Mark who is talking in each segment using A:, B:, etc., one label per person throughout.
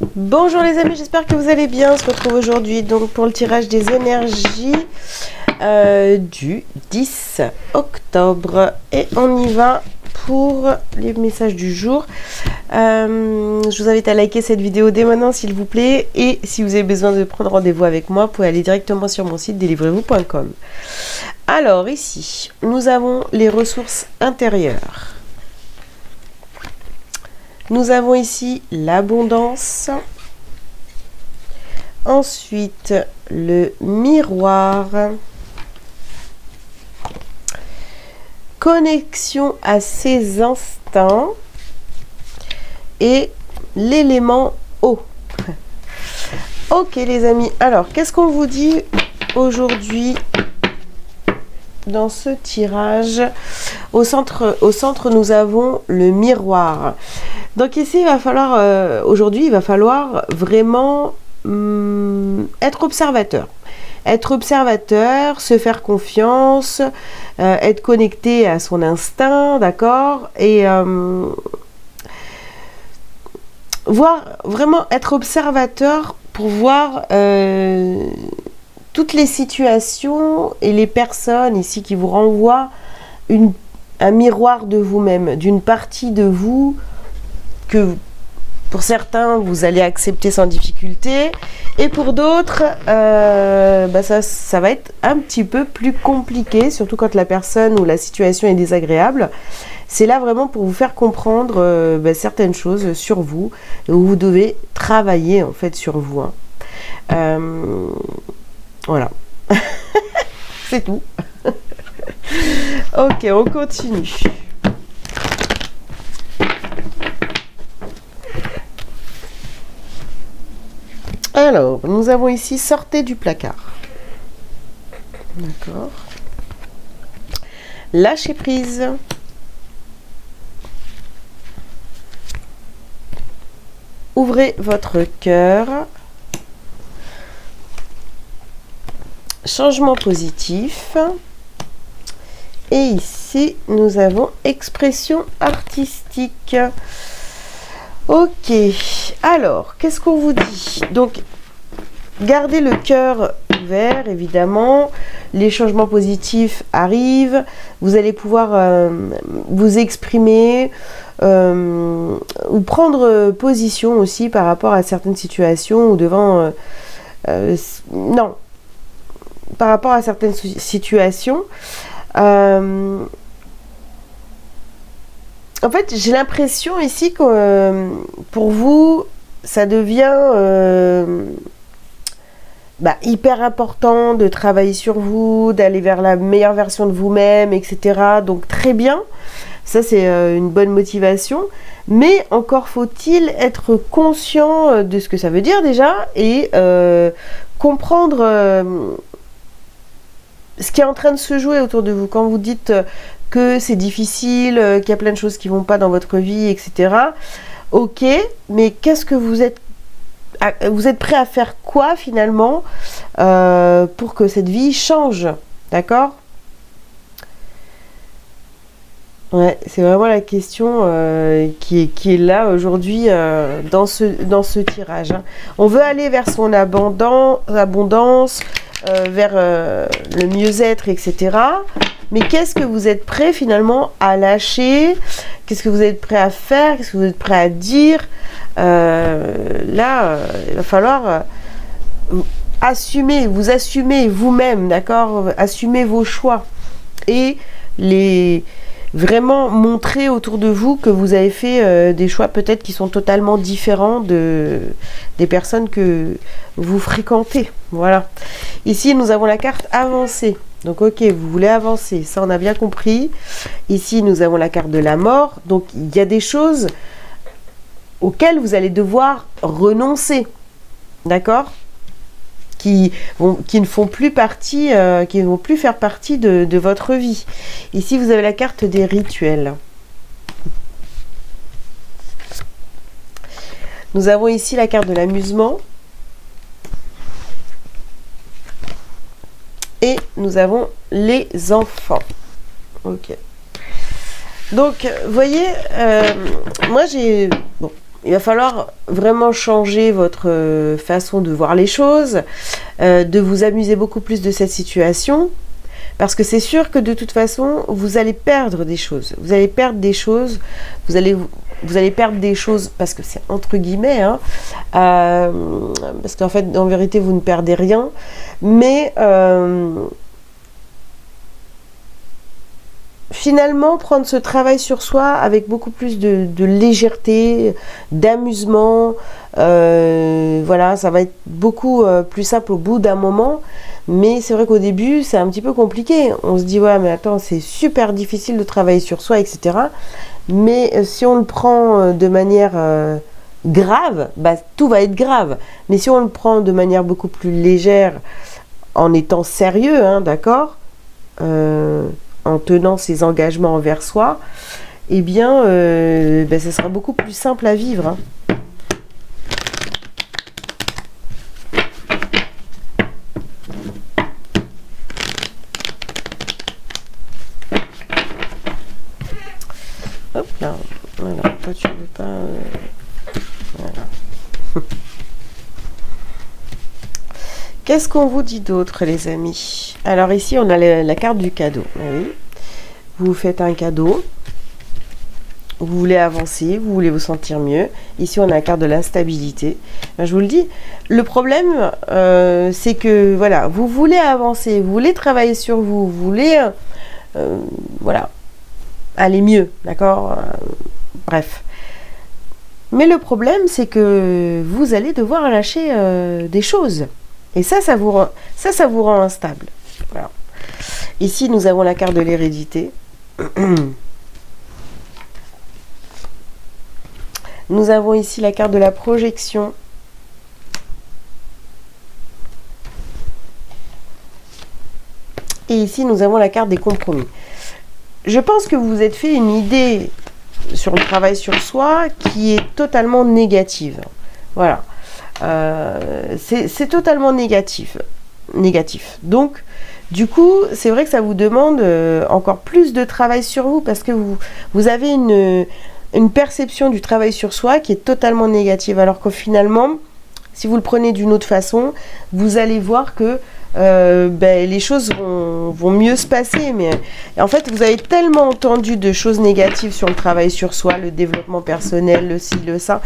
A: Bonjour les amis, j'espère que vous allez bien. On se retrouve aujourd'hui donc pour le tirage des énergies du 10 octobre. Et on y va pour les messages du jour. Je vous invite à liker cette vidéo dès maintenant s'il vous plaît. Et si vous avez besoin de prendre rendez-vous avec moi, vous pouvez aller directement sur mon site délivrez-vous.com. Alors ici, nous avons les ressources intérieures. Nous avons ici l'abondance. Ensuite, le miroir. Connexion à ses instincts. Et l'élément eau. Ok les amis, alors qu'est-ce qu'on vous dit aujourd'hui dans ce tirage? Au centre, nous avons le miroir. Donc ici, il va falloir, aujourd'hui, il va falloir vraiment être observateur. Être observateur, se faire confiance, être connecté à son instinct, d'accord? Et vraiment être observateur pour voir toutes les situations et les personnes ici qui vous renvoient un miroir de vous-même, d'une partie de vous que pour certains vous allez accepter sans difficulté et pour d'autres ça va être un petit peu plus compliqué, surtout quand la personne ou la situation est désagréable. C'est là vraiment pour vous faire comprendre certaines choses sur vous, où vous devez travailler en fait sur vous. Voilà. C'est tout. Ok, on continue. Alors, nous avons ici sortez du placard. D'accord. Lâchez prise. Ouvrez votre cœur. Changement positif. Et ici, nous avons expression artistique. Ok. Alors, qu'est-ce qu'on vous dit? Donc, gardez le cœur ouvert, évidemment. Les changements positifs arrivent. Vous allez pouvoir vous exprimer ou prendre position aussi par rapport à certaines situations ou devant... non. Par rapport à certaines situations. En fait, j'ai l'impression ici que pour vous, ça devient hyper important de travailler sur vous, d'aller vers la meilleure version de vous-même, etc. Donc très bien, ça c'est une bonne motivation. Mais encore faut-il être conscient de ce que ça veut dire déjà et comprendre ce qui est en train de se jouer autour de vous. Quand vous dites que c'est difficile, qu'il y a plein de choses qui ne vont pas dans votre vie, etc. Ok, mais qu'est-ce que vous êtes prêt à faire quoi finalement pour que cette vie change, d'accord? Ouais, c'est vraiment la question qui est là aujourd'hui dans ce tirage. On veut aller vers son abondance, vers le mieux-être, etc. Mais qu'est-ce que vous êtes prêt finalement à lâcher? Qu'est-ce que vous êtes prêt à faire? Qu'est-ce que vous êtes prêt à dire? Là, il va falloir vous assumer vous-même, d'accord? Assumer vos choix et vraiment montrer autour de vous que vous avez fait des choix peut-être qui sont totalement différents des personnes que vous fréquentez. Voilà. Ici, nous avons la carte avancée. Donc, ok, vous voulez avancer. Ça, on a bien compris. Ici, nous avons la carte de la mort. Donc, il y a des choses auxquelles vous allez devoir renoncer. D'accord ? Qui ne font plus partie, qui ne vont plus faire partie de votre vie. Ici, vous avez la carte des rituels. Nous avons ici la carte de l'amusement. Et nous avons les enfants. Ok. Donc, vous voyez, moi j'ai... Bon, il va falloir vraiment changer votre façon de voir les choses, de vous amuser beaucoup plus de cette situation, parce que c'est sûr que de toute façon, vous allez perdre des choses. Vous allez perdre des choses, vous allez perdre des choses, parce que c'est entre guillemets, hein, parce qu'en fait, en vérité, vous ne perdez rien, mais finalement, prendre ce travail sur soi avec beaucoup plus de légèreté, d'amusement, voilà, ça va être beaucoup plus simple au bout d'un moment. Mais c'est vrai qu'au début, c'est un petit peu compliqué. On se dit, ouais, mais attends, c'est super difficile de travailler sur soi, etc. Mais si on le prend de manière grave, bah, tout va être grave. Mais si on le prend de manière beaucoup plus légère, en étant sérieux, hein, d'accord, en tenant ses engagements envers soi, eh bien, ben, ça sera beaucoup plus simple à vivre. Hein. Hop là, voilà, toi tu veux pas... voilà. Qu'est-ce qu'on vous dit d'autre, les amis? Alors ici, on a la carte du cadeau. Oui. Vous vous faites un cadeau. Vous voulez avancer, vous voulez vous sentir mieux. Ici, on a la carte de l'instabilité. Je vous le dis, le problème, c'est que, voilà, vous voulez avancer, vous voulez travailler sur vous, vous voulez, voilà, aller mieux, d'accord? Bref. Mais le problème, c'est que vous allez devoir lâcher des choses. Et ça vous rend instable. Voilà. Ici, nous avons la carte de l'hérédité. Nous avons ici la carte de la projection. Et ici, nous avons la carte des compromis. Je pense que vous vous êtes fait une idée sur le travail sur soi qui est totalement négative. Voilà. C'est totalement négatif. Donc, du coup, c'est vrai que ça vous demande encore plus de travail sur vous parce que vous avez une perception du travail sur soi qui est totalement négative. Alors que finalement, si vous le prenez d'une autre façon, vous allez voir que ben, les choses vont mieux se passer. Mais en fait, vous avez tellement entendu de choses négatives sur le travail sur soi, le développement personnel, le ci, le ça,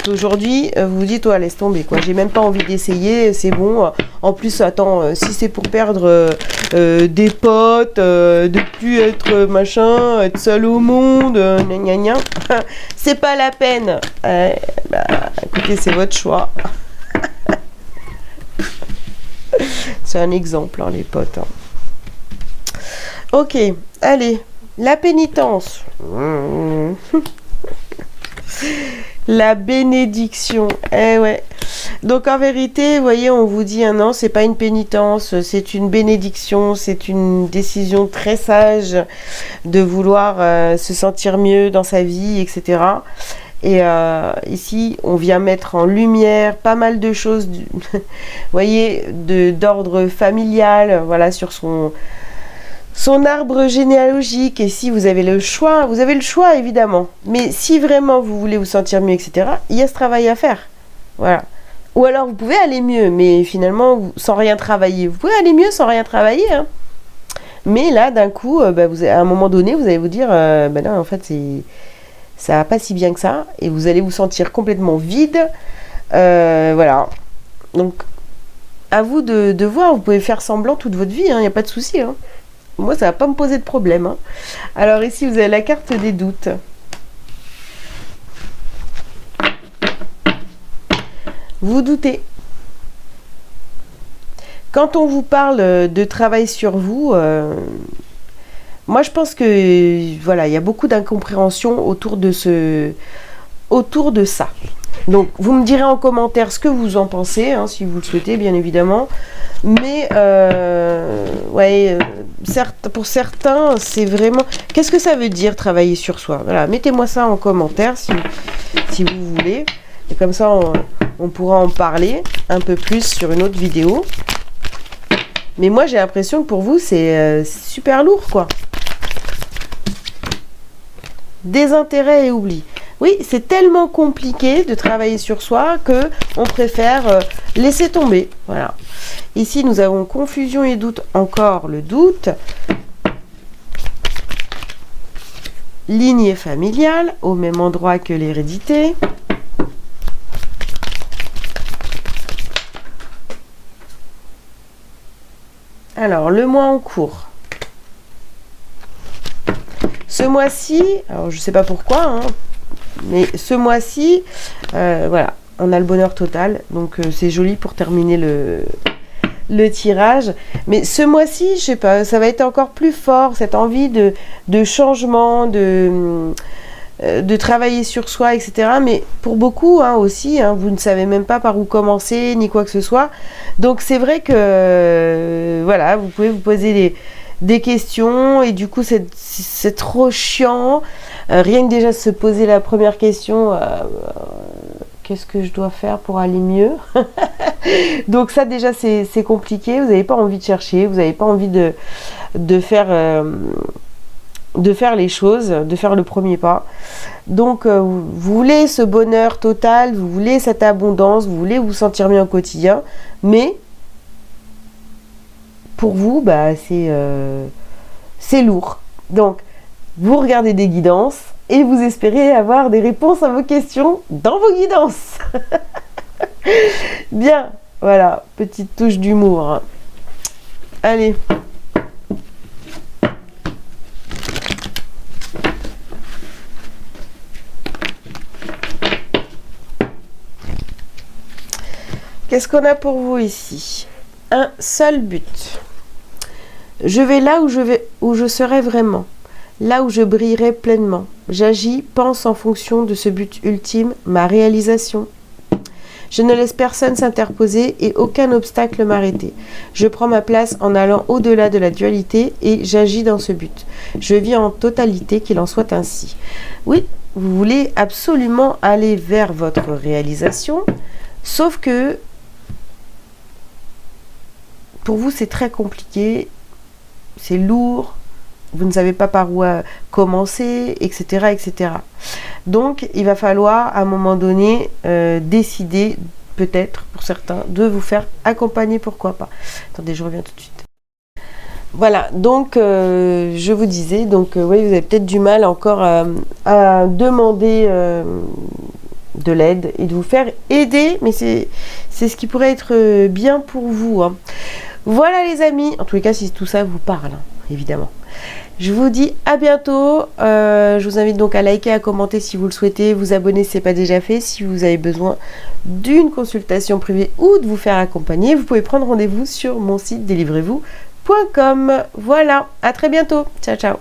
A: qu'aujourd'hui, vous vous dites, toi, laisse tomber, quoi. J'ai même pas envie d'essayer, c'est bon. En plus, attends, si c'est pour perdre des potes, de plus être machin, être seul au monde, gna gna gna, c'est pas la peine. Bah, écoutez, c'est votre choix. C'est un exemple, hein, les potes. Hein. Ok, allez, la pénitence. La bénédiction. Eh ouais. Donc en vérité, vous voyez, on vous dit, non, c'est pas une pénitence, c'est une bénédiction, c'est une décision très sage de vouloir se sentir mieux dans sa vie, etc. Et ici, on vient mettre en lumière pas mal de choses, vous voyez, d'ordre familial, voilà, sur son arbre généalogique. Et si vous avez le choix évidemment. Mais si vraiment vous voulez vous sentir mieux, etc., il y a ce travail à faire. Voilà. Ou alors vous pouvez aller mieux, mais finalement, sans rien travailler. Vous pouvez aller mieux sans rien travailler, hein. Mais là, d'un coup, bah, à un moment donné, vous allez vous dire, bah non, en fait, ça va pas si bien que ça, et vous allez vous sentir complètement vide. Voilà. Donc, à vous de voir, vous pouvez faire semblant toute votre vie, il n'y a pas de souci. Hein. Moi, ça va pas me poser de problème. Hein. Alors ici, vous avez la carte des doutes. Vous doutez. Quand on vous parle de travail sur vous, moi je pense que voilà, il y a beaucoup d'incompréhension autour de ça. Donc vous me direz en commentaire ce que vous en pensez, hein, si vous le souhaitez, bien évidemment. Mais ouais, pour certains, c'est vraiment... Qu'est-ce que ça veut dire travailler sur soi? Voilà, mettez-moi ça en commentaire si vous voulez. Et comme ça, on pourra en parler un peu plus sur une autre vidéo. Mais moi, j'ai l'impression que pour vous, c'est super lourd, quoi. Désintérêt et oubli. Oui, c'est tellement compliqué de travailler sur soi que on préfère laisser tomber. Voilà. Ici, nous avons confusion et doute, encore le doute. Lignée familiale, au même endroit que l'hérédité. Alors, le mois en cours. Ce mois-ci, alors je ne sais pas pourquoi, hein, mais ce mois-ci, voilà, on a le bonheur total. Donc, c'est joli pour terminer le tirage. Mais ce mois-ci, je sais pas, ça va être encore plus fort, cette envie de changement, de travailler sur soi, etc. Mais pour beaucoup hein, aussi, hein, vous ne savez même pas par où commencer, ni quoi que ce soit. Donc c'est vrai que, voilà, vous pouvez vous poser des questions, et du coup c'est trop chiant. Rien que déjà se poser la première question, qu'est-ce que je dois faire pour aller mieux? Donc ça déjà c'est compliqué, vous n'avez pas envie de chercher, vous n'avez pas envie de faire les choses, de faire le premier pas. Donc vous voulez ce bonheur total, vous voulez cette abondance, vous voulez vous sentir bien au quotidien, mais pour vous bah, c'est lourd. Donc vous regardez des guidances et vous espérez avoir des réponses à vos questions dans vos guidances. Bien, voilà, petite touche d'humour. Allez. Qu'est-ce qu'on a pour vous ici? Un seul but. Je vais là où je serai vraiment, là où je brillerai pleinement. J'agis, pense en fonction de ce but ultime, ma réalisation. Je ne laisse personne s'interposer et aucun obstacle m'arrêter. Je prends ma place en allant au-delà de la dualité et j'agis dans ce but. Je vis en totalité, qu'il en soit ainsi. Oui, vous voulez absolument aller vers votre réalisation, sauf que pour vous c'est très compliqué, c'est lourd, vous ne savez pas par où commencer, etc., etc. Donc, il va falloir, à un moment donné, décider, peut-être, pour certains, de vous faire accompagner, pourquoi pas. Attendez, je reviens tout de suite. Voilà, donc, je vous disais, donc, oui, vous avez peut-être du mal encore à demander de l'aide et de vous faire aider, mais c'est ce qui pourrait être bien pour vous, hein. Voilà les amis, en tous les cas si tout ça vous parle, hein, évidemment. Je vous dis à bientôt, je vous invite donc à liker, à commenter si vous le souhaitez, vous abonner si ce n'est pas déjà fait. Si vous avez besoin d'une consultation privée ou de vous faire accompagner, vous pouvez prendre rendez-vous sur mon site délivrez-vous.com. Voilà, à très bientôt, ciao ciao.